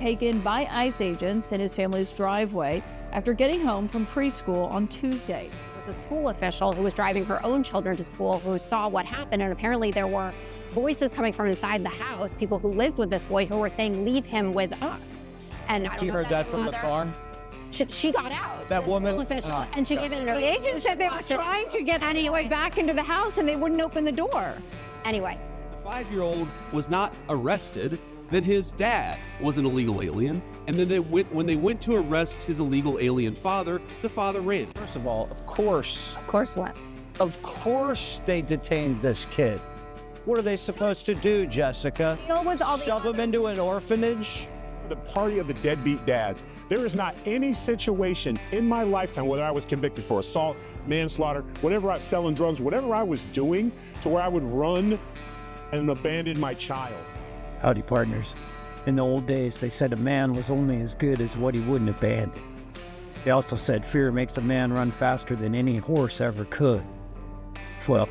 taken by ICE agents in his family's driveway after getting home from preschool on Tuesday. It was a school official who was driving her own children to school who saw what happened, and apparently there were voices coming from inside the house, people who lived with this boy who were saying, "Leave him with us." And she heard that from the car? She got out. That woman? Official, and she gave it The agent said they were trying to get the boy back into the house and they wouldn't open the door. Anyway. The 5-year-old was not arrested, that his dad was an illegal alien, and then when they went to arrest his illegal alien father, the father ran. First of all, of course. Of course what? Of course they detained this kid. What are they supposed to do, Jessica? Deal with all the Shove him into an orphanage? The party of the deadbeat dads. There is not any situation in my lifetime, whether I was convicted for assault, manslaughter, whatever I was selling drugs, whatever I was doing, to where I would run and abandon my child. Howdy, partners. In the old days, they said a man was only as good as what he wouldn't abandon. They also said fear makes a man run faster than any horse ever could. Well,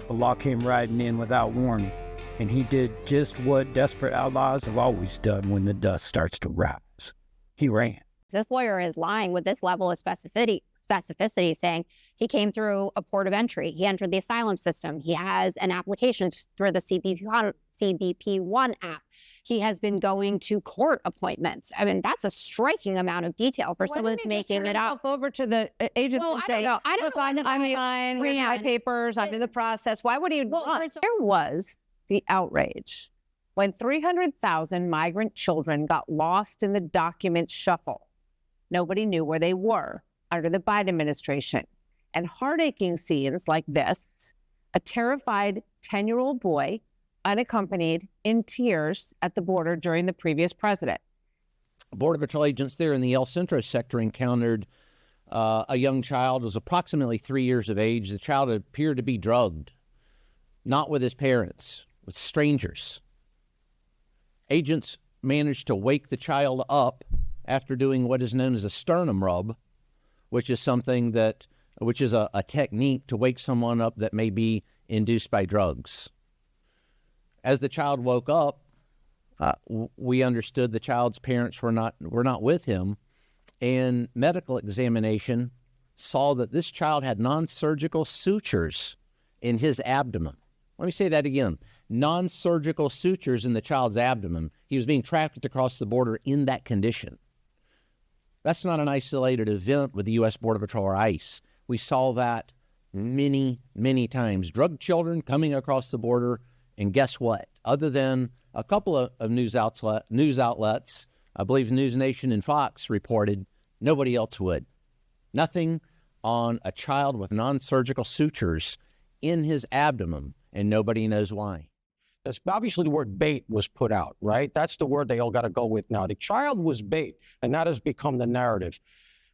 the law came riding in without warning, and he did just what desperate outlaws have always done when the dust starts to rise. He ran. This lawyer is lying with this level of specificity, saying he came through a port of entry. He entered the asylum system. He has an application through the CBP1 app. He has been going to court appointments. I mean, that's a striking amount of detail for someone that's making it up. Over to the agent and say, I don't look, know. I'm fine, here's my papers, I'm in the process. Why would he run? There was the outrage when 300,000 migrant children got lost in the document shuffle. Nobody knew where they were under the Biden administration. And heart-aching scenes like this, a terrified 10-year-old boy, unaccompanied, in tears at the border during the previous president. Border Patrol agents there in the El Centro sector encountered a young child who was approximately 3 years of age. The child appeared to be drugged, not with his parents, with strangers. Agents managed to wake the child up after doing what is known as a sternum rub, which is a technique to wake someone up that may be induced by drugs. As the child woke up, we understood the child's parents were not with him, and medical examination saw that this child had non-surgical sutures in his abdomen. Let me say that again. Non-surgical sutures in the child's abdomen. He was being trafficked across the border in that condition. That's not an isolated event with the U.S. Border Patrol or ICE. We saw that many, many times. Drug children coming across the border, and guess what? Other than a couple of news outlets, I believe News Nation and Fox reported, nobody else would. Nothing on a child with non-surgical sutures in his abdomen, and nobody knows why. That's obviously the word bait was put out, right? That's the word they all got to go with now. The child was bait, and that has become the narrative.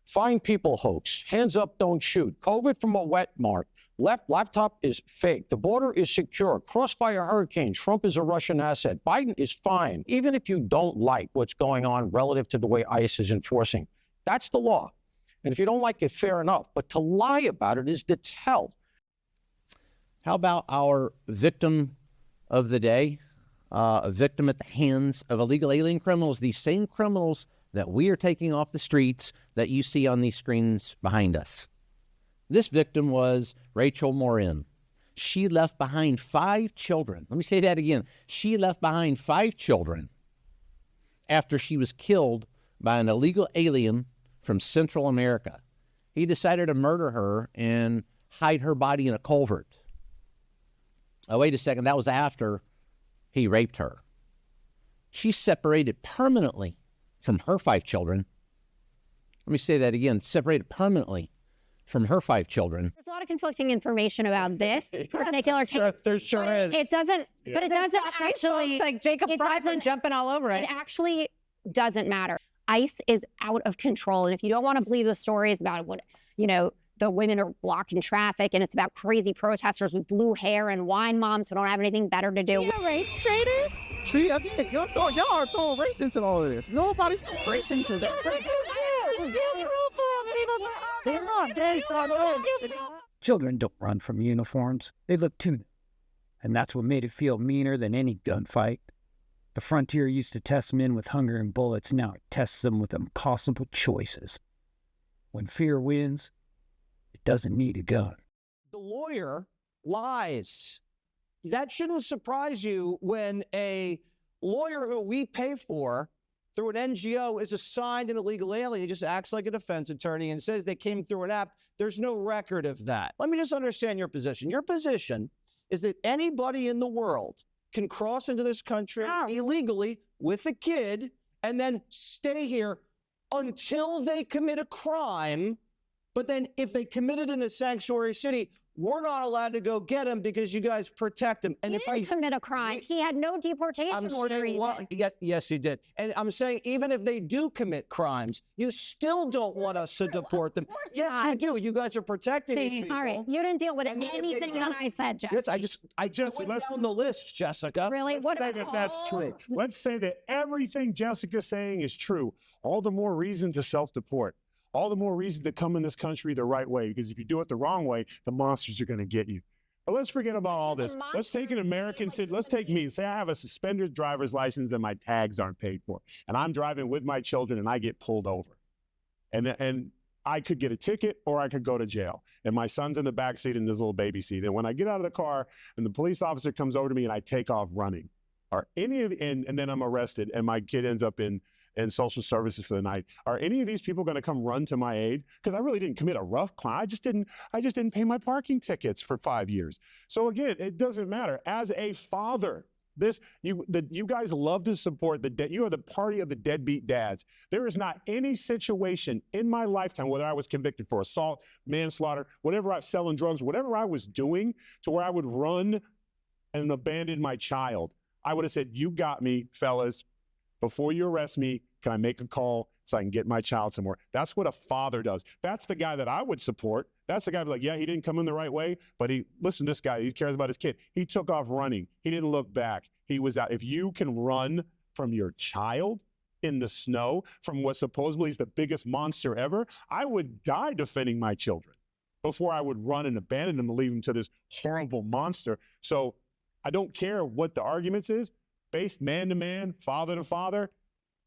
Find people hoax. Hands up, don't shoot. COVID from a wet mark. Laptop is fake. The border is secure. Crossfire hurricane. Trump is a Russian asset. Biden is fine. Even if you don't like what's going on relative to the way ICE is enforcing, that's the law. And if you don't like it, fair enough. But to lie about it is to tell. How about our victim of the day, a victim at the hands of illegal alien criminals, these same criminals that we are taking off the streets that you see on these screens behind us. This victim was Rachel Morin. She left behind 5 children. Let me say that again. She left behind 5 children after she was killed by an illegal alien from Central America. He decided to murder her and hide her body in a culvert. Oh, wait a second. That was after he raped her. She's separated permanently from her 5 children. Let me say that again. Separated permanently from her 5 children. There's a lot of conflicting information about this particular case. There sure is. It doesn't, but it doesn't actually. It's like Jacob Fryman jumping all over it. It actually doesn't matter. ICE is out of control. And if you don't want to believe the stories about what, the women are blocking traffic and it's about crazy protesters with blue hair and wine moms who don't have anything better to do. You a race traitor? Y'all are throwing race into all of this. Nobody's throwing race into that. Children don't run from uniforms. They look to them. And that's what made it feel meaner than any gunfight. The frontier used to test men with hunger and bullets. Now it tests them with impossible choices. When fear wins, it doesn't need a gun. The lawyer lies. That shouldn't surprise you when a lawyer who we pay for through an NGO is assigned an illegal alien. He just acts like a defense attorney and says they came through an app. There's no record of that. Let me just understand your position. Your position is that anybody in the world can cross into this country illegally with a kid and then stay here until they commit a crime. But then if they committed in a sanctuary city, we're not allowed to go get him because you guys protect him. And He didn't commit a crime. He had no deportation order even. Yes, he did. And I'm saying even if they do commit crimes, you still don't want us to deport them. Yes, you do. You guys are protecting these people. All right, you didn't deal with anything that I said, Jesse. Yes, I went down the list, Jessica. Really? Let's say that that's true. Let's say that everything Jessica's saying is true. All the more reason to self-deport. All the more reason to come in this country the right way, because if you do it the wrong way, the monsters are going to get you. But let's forget about all this. Let's take an American city. Let's take me. Say I have a suspended driver's license and my tags aren't paid for, and I'm driving with my children and I get pulled over, and I could get a ticket or I could go to jail. And my son's in the back seat in this little baby seat. And when I get out of the car and the police officer comes over to me and I take off running, or any of and then I'm arrested and my kid ends up in social services for the night. Are any of these people going to come run to my aid? Because I really didn't commit a rough crime. I just didn't pay my parking tickets for 5 years. So again, it doesn't matter. As a father, you guys love to support you are the party of the deadbeat dads. There is not any situation in my lifetime, whether I was convicted for assault, manslaughter, selling drugs, whatever I was doing, to where I would run and abandon my child. I would have said, "You got me, fellas. Before you arrest me, can I make a call so I can get my child somewhere?" That's what a father does. That's the guy that I would support. That's the guy who'd be like, yeah, he didn't come in the right way, but listen to this guy, he cares about his kid. He took off running. He didn't look back. He was out. If you can run from your child in the snow, from what supposedly is the biggest monster ever, I would die defending my children before I would run and abandon them and leave them to this horrible monster. So I don't care what the arguments is. Based man to man, father to father,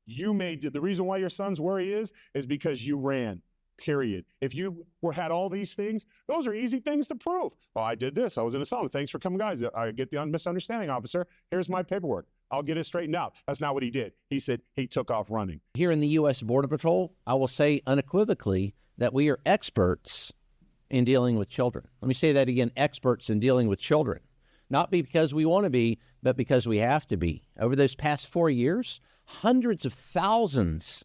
the reason why your son's where he is because you ran, period. If you had all these things, those are easy things to prove. Well, I did this. I was in a song. Thanks for coming, guys. I get the misunderstanding, officer. Here's my paperwork. I'll get it straightened out. That's not what he did. He said he took off running. Here in the U.S. Border Patrol, I will say unequivocally that we are experts in dealing with children. Let me say that again, experts in dealing with children. Not because we want to be, but because we have to be. Over those past 4 years, hundreds of thousands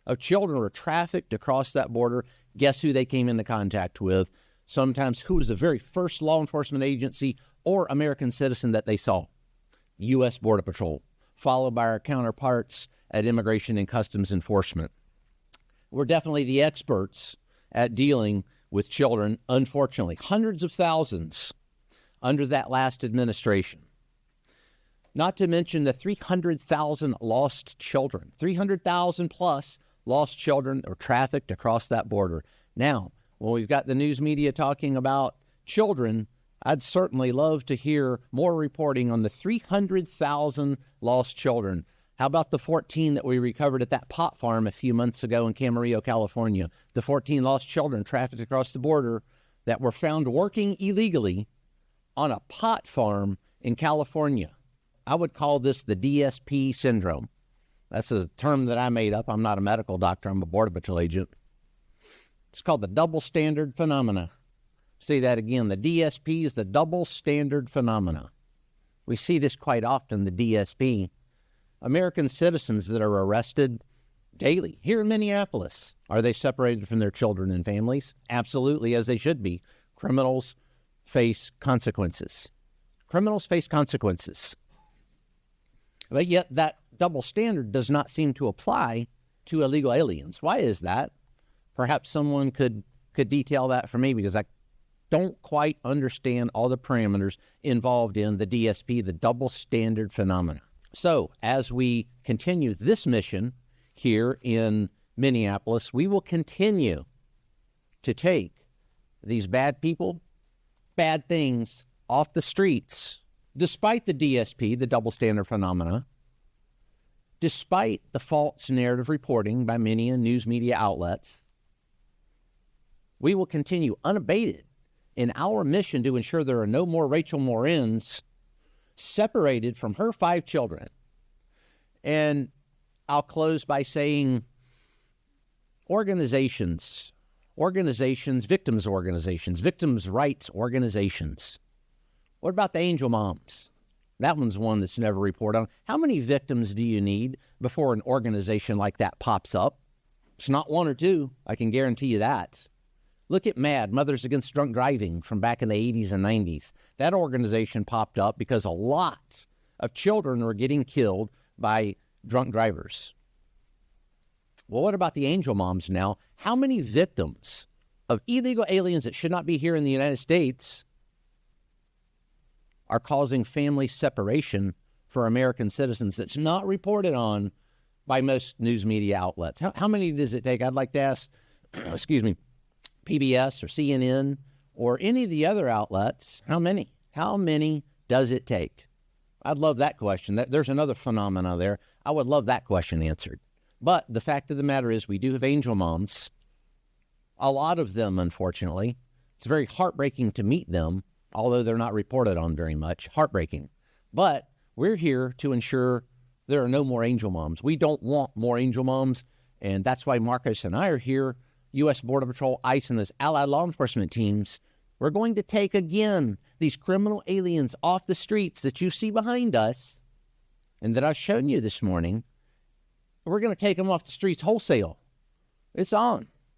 of children were trafficked across that border. Guess who they came into contact with? Sometimes who was the very first law enforcement agency or American citizen that they saw? U.S. Border Patrol, followed by our counterparts at Immigration and Customs Enforcement. We're definitely the experts at dealing with children, unfortunately. Hundreds of thousands under that last administration. Not to mention the 300,000 lost children, 300,000 plus lost children are trafficked across that border. Now, when we've got the news media talking about children, I'd certainly love to hear more reporting on the 300,000 lost children. How about the 14 that we recovered at that pot farm a few months ago in Camarillo, California? The 14 lost children trafficked across the border that were found working illegally on a pot farm in California. I would call this the DSP syndrome. That's a term that I made up. I'm not a medical doctor. I'm a Border Patrol agent. It's called the double standard phenomena. Say that again. The DSP is the double standard phenomena. We see this quite often, the DSP. American citizens that are arrested daily here in Minneapolis. Are they separated from their children and families? Absolutely, as they should be. Criminals face consequences. Criminals face consequences. But yet that double standard does not seem to apply to illegal aliens. Why is that? Perhaps someone could detail that for me, because I don't quite understand all the parameters involved in the DSP, the double standard phenomena. So as we continue this mission here in Minneapolis, we will continue to take these bad people, bad things off the streets, despite the DSP, the double standard phenomena, despite the false narrative reporting by many news media outlets, we will continue unabated in our mission to ensure there are no more Rachel Morins separated from her 5 children. And I'll close by saying organizations, victims rights organizations. What about the angel moms? That one's one that's never reported on. How many victims do you need before an organization like that pops up? It's not 1 or 2. I can guarantee you that. Look at MAD, Mothers Against Drunk Driving, from back in the 80s and 90s. That organization popped up because a lot of children were getting killed by drunk drivers. Well, what about the angel moms now? How many victims of illegal aliens that should not be here in the United States are causing family separation for American citizens that's not reported on by most news media outlets? How many does it take? I'd like to ask, excuse me, PBS or CNN or any of the other outlets, how many? How many does it take? I'd love that question. There's another phenomena there. I would love that question answered. But the fact of the matter is we do have angel moms, a lot of them, unfortunately. It's very heartbreaking to meet them, although they're not reported on very much. Heartbreaking. But we're here to ensure there are no more angel moms. We don't want more angel moms, and that's why Marcos and I are here. U.S. Border Patrol, ICE, and those allied law enforcement teams, we're going to take again these criminal aliens off the streets that you see behind us and that I've shown you this morning. We're going to take them off the streets wholesale. It's on.